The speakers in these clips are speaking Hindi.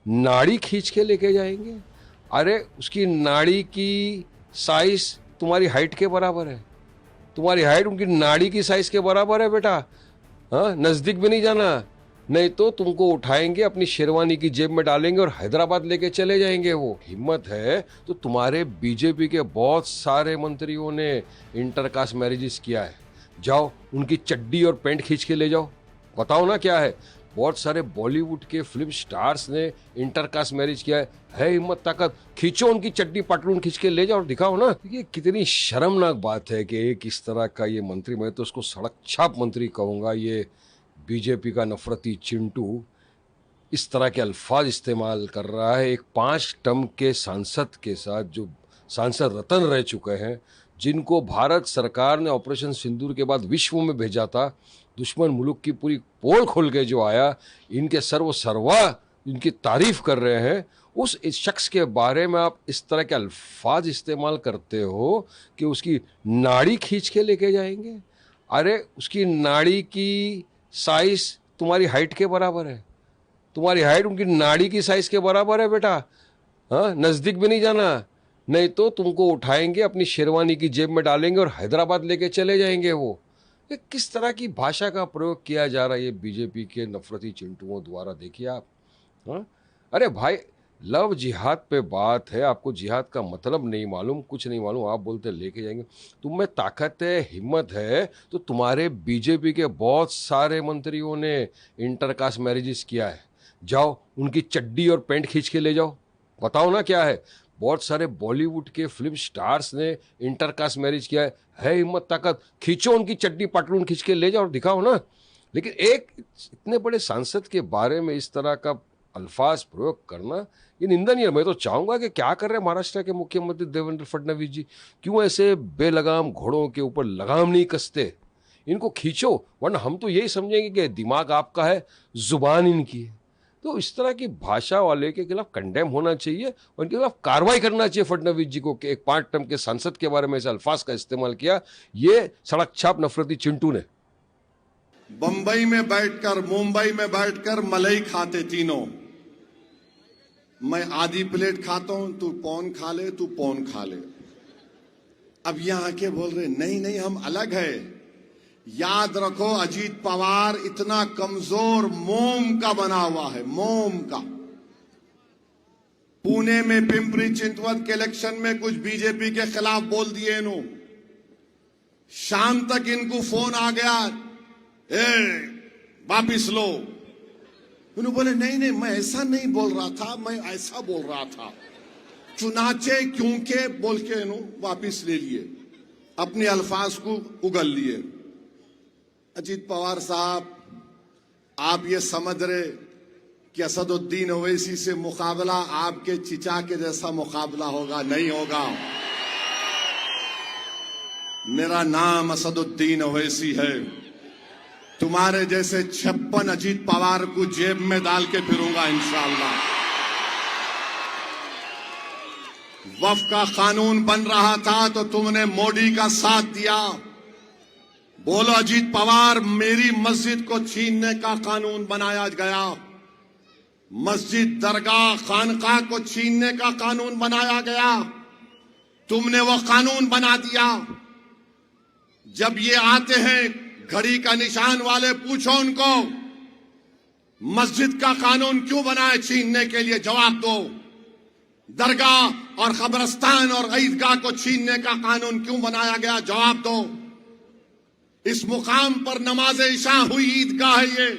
नाड़ी खींच के लेके जाएंगे। अरे उसकी नाड़ी की साइज तुम्हारी हाइट के बराबर है, तुम्हारी हाइट उनकी नाड़ी की साइज के बराबर है बेटा। हाँ, नजदीक भी नहीं जाना, नहीं तो तुमको उठाएंगे, अपनी शेरवानी की जेब में डालेंगे और हैदराबाद लेके चले जाएंगे। वो हिम्मत है तो तुम्हारे बीजेपी के बहुत सारे मंत्रियों ने इंटरकास्ट मैरिजेस किया है, जाओ उनकी चड्डी और पैंट खींच के ले जाओ, बताओ ना क्या है। बहुत सारे बॉलीवुड के फिल्म स्टार्स ने इंटरकास्ट मैरिज किया है हिम्मत ताकत, खींचो उनकी चड्डी पटलून खींच के ले जाओ और दिखाओ ना। ये कितनी शर्मनाक बात है कि एक इस तरह का ये मंत्री, मैं तो उसको सड़क छाप मंत्री कहूँगा, ये बीजेपी का नफरती चिंटू इस तरह के अल्फाज इस्तेमाल कर रहा है एक 5 टर्म के सांसद के साथ, जो सांसद रतन रह चुके हैं, जिनको भारत सरकार ने ऑपरेशन सिंदूर के बाद विश्व में भेजा था, दुश्मन मुल्क की पूरी पोल खोल के जो आया, इनके सर्वा इनकी तारीफ कर रहे हैं। उस इस शख्स के बारे में आप इस तरह के अल्फाज इस्तेमाल करते हो कि उसकी नाड़ी खींच के लेके जाएंगे। अरे उसकी नाड़ी की साइज तुम्हारी हाइट के बराबर है, तुम्हारी हाइट उनकी नाड़ी की साइज के बराबर है बेटा। हाँ, नजदीक भी नहीं जाना, नहीं तो तुमको उठाएंगे, अपनी शेरवानी की जेब में डालेंगे और हैदराबाद लेके चले जाएंगे। वो ये किस तरह की भाषा का प्रयोग किया जा रहा है ये बीजेपी के नफरती चिंटुओं द्वारा, देखिए आप। हाँ, अरे भाई, लव जिहाद पे बात है, आपको जिहाद का मतलब नहीं मालूम, कुछ नहीं मालूम, आप बोलते लेके जाएंगे। तुम में ताकत है, हिम्मत है तो तुम्हारे बीजेपी के बहुत सारे मंत्रियों ने इंटरकास्ट मैरिजेस किया है, जाओ उनकी चड्डी और पैंट खींच के ले जाओ, बताओ ना क्या है। बहुत सारे बॉलीवुड के फिल्म स्टार्स ने इंटरकास्ट मैरिज किया है हिम्मत ताकत, खींचो उनकी चड्डी पटलून खींच के ले जाओ और दिखाओ ना। लेकिन एक इतने बड़े सांसद के बारे में इस तरह का अल्फाज प्रयोग करना ये निंदनीय है। मैं तो चाहूंगा कि क्या कर रहे हैं महाराष्ट्र के मुख्यमंत्री देवेंद्र फडणवीस जी, क्यों ऐसे बेलगाम घोड़ों के ऊपर लगाम नहीं कसते, इनको खींचो, वरना हम तो यही समझेंगे कि दिमाग आपका है, जुबान इनकी है। तो इस तरह की भाषा वाले के खिलाफ कंडेम होना चाहिए और इनके खिलाफ कार्रवाई करना चाहिए फडणवीस जी को कि एक 5 टर्म के सांसद के बारे में ऐसे अल्फाज का इस्तेमाल किया ये सड़क छाप नफरती चिंटू ने। बंबई में बैठकर, मुंबई में बैठकर मलाई खाते तीनों, मैं आधी प्लेट खाता हूं, तू पौन खा ले, तू पौन खा ले। अब यहां आके बोल रहे नहीं नहीं हम अलग है। याद रखो, अजीत पवार इतना कमजोर मोम का बना हुआ है, मोम का। पुणे में पिंपरी चिंतवत के इलेक्शन में कुछ बीजेपी के खिलाफ बोल दिए इन्हों, शाम तक इनको फोन आ गया, वापिस लो। उन्होंने बोले नहीं नहीं मैं ऐसा नहीं बोल रहा था, मैं ऐसा बोल रहा था, चुनाचे क्योंकि बोल के इन्होंने वापिस ले लिए, अपने अल्फाज को उगल लिए। अजीत पवार साहब, आप ये समझ रहे कि असदुद्दीन ओवैसी से मुकाबला आपके चिचा के जैसा मुकाबला होगा? नहीं होगा। मेरा नाम असदुद्दीन ओवैसी है, तुम्हारे जैसे 56 अजीत पवार को जेब में डाल के फिरूंगा इंशाअल्लाह। वक्फ का कानून बन रहा था तो तुमने मोदी का साथ दिया। बोलो अजीत पवार, मेरी मस्जिद को छीनने का कानून बनाया गया, मस्जिद, दरगाह, खानकाह को छीनने का कानून बनाया गया, तुमने वो कानून बना दिया। जब ये आते हैं घड़ी का निशान वाले, पूछो उनको मस्जिद का कानून क्यों बनाए छीनने के लिए, जवाब दो। दरगाह और कब्रिस्तान और ईदगाह को छीनने का कानून क्यों बनाया गया, जवाब दो। इस मुकाम पर नमाज इशा हुई ईदगाह है, ये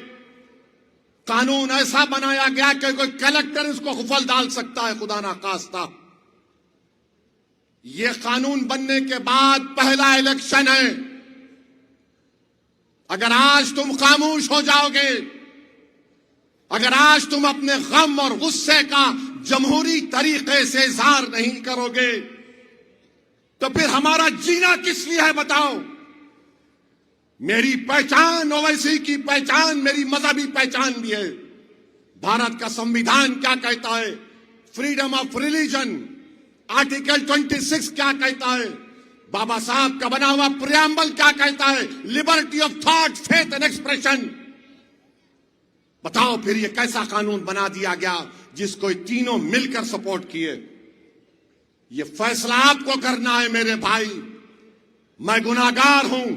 कानून ऐसा बनाया गया कि कोई कलेक्टर इसको हुफल डाल सकता है, खुदा ना खास्ता। ये कानून बनने के बाद पहला इलेक्शन है। अगर आज तुम खामोश हो जाओगे, अगर आज तुम अपने गम और गुस्से का जमहूरी तरीके से इजहार नहीं करोगे, तो फिर हमारा जीना किस लिए है बताओ। मेरी पहचान, ओवैसी की पहचान मेरी मजहबी पहचान भी है। भारत का संविधान क्या कहता है, फ्रीडम ऑफ रिलीजन, आर्टिकल 26 क्या कहता है, बाबा साहब का बना हुआ प्रियम्बल क्या कहता है, liberty of thought, faith and expression. बताओ फिर ये कैसा कानून बना दिया गया जिसको ये तीनों मिलकर सपोर्ट किए। ये फैसला आपको करना है मेरे भाई। मैं गुनाहगार हूं।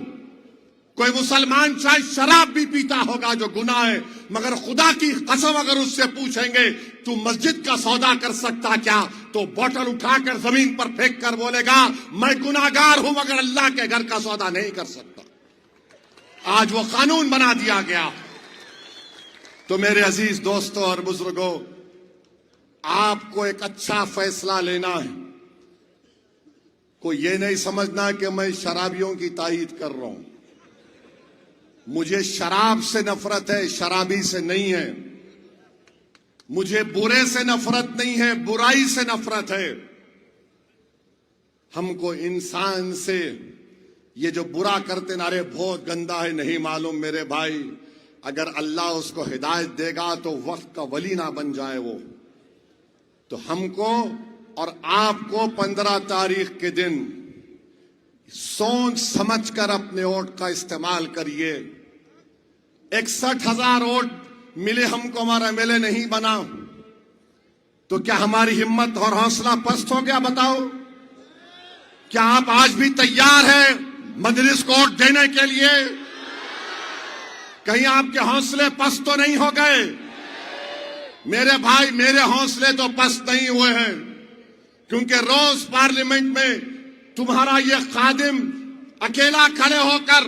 कोई मुसलमान चाहे शराब भी पीता होगा जो गुनाह है, मगर खुदा की कसम अगर उससे पूछेंगे तू मस्जिद का सौदा कर सकता क्या, तो बोतल उठाकर जमीन पर फेंक कर बोलेगा मैं गुनाहगार हूं मगर अल्लाह के घर का सौदा नहीं कर सकता। आज वो कानून बना दिया गया। तो मेरे अजीज दोस्तों और बुजुर्गों, आपको एक अच्छा फैसला लेना है। कोई ये नहीं समझना कि मैं शराबियों की तायीद कर रहा हूं। मुझे शराब से नफरत है, शराबी से नहीं है। मुझे बुरे से नफरत नहीं है, बुराई से नफरत है। हमको इंसान से ये जो बुरा करते ना, अरे बहुत गंदा है, नहीं मालूम मेरे भाई, अगर अल्लाह उसको हिदायत देगा तो वक्त का वली ना बन जाए वो। तो हमको और आपको 15 तारीख के दिन सोच समझकर अपने वोट का इस्तेमाल करिए। 61,000 वोट मिले हमको, हमारा एमएलए नहीं बना, तो क्या हमारी हिम्मत और हौसला पस्त हो गया? बताओ, क्या आप आज भी तैयार हैं मजलिस को वोट देने के लिए? कहीं आपके हौसले पस्त तो नहीं हो गए? मेरे भाई, मेरे हौसले तो पस्त नहीं हुए हैं, क्योंकि रोज पार्लियामेंट में तुम्हारा ये खादिम अकेला खड़े होकर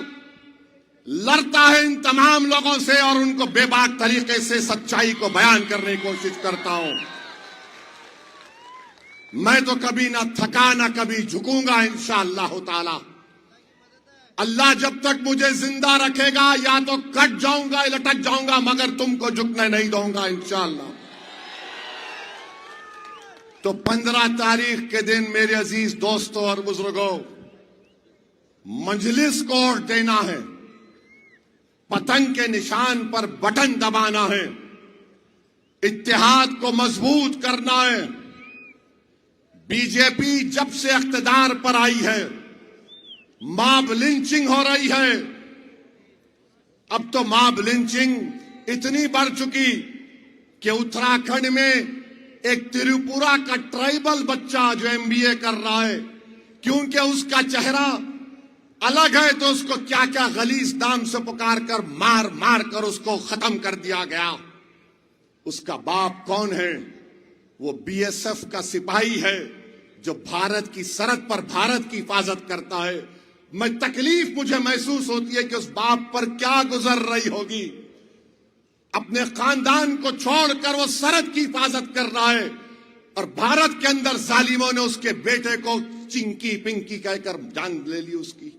लड़ता है इन तमाम लोगों से और उनको बेबाक तरीके से सच्चाई को बयान करने की कोशिश करता हूं। मैं तो कभी ना थका ना कभी झुकूंगा इंशाअल्लाह ताला। अल्लाह जब तक मुझे जिंदा रखेगा या तो कट जाऊंगा, लटक जाऊंगा, मगर तुमको झुकने नहीं दूंगा इंशाअल्लाह। तो 15 तारीख के दिन मेरे अजीज दोस्तों और बुजुर्गों, मजलिस को वोट देना है, पतंग के निशान पर बटन दबाना है, इत्तेहाद को मजबूत करना है। बीजेपी जब से इख्तिदार पर आई है मॉब लिंचिंग हो रही है। अब तो मॉब लिंचिंग इतनी बढ़ चुकी कि उत्तराखंड में एक त्रिपुरा का ट्राइबल बच्चा जो एमबीए कर रहा है, क्योंकि उसका चेहरा अलग है तो उसको क्या क्या गलीज नाम से पुकार कर मार मार कर उसको खत्म कर दिया गया। उसका बाप कौन है? वो बीएसएफ का सिपाही है जो भारत की सरहद पर भारत की हिफाजत करता है। मैं तकलीफ मुझे महसूस होती है कि उस बाप पर क्या गुजर रही होगी। अपने खानदान को छोड़कर वो सरहद की हिफाजत कर रहा है और भारत के अंदर जालिमों ने उसके बेटे को चिंकी पिंकी कहकर जान ले ली उसकी।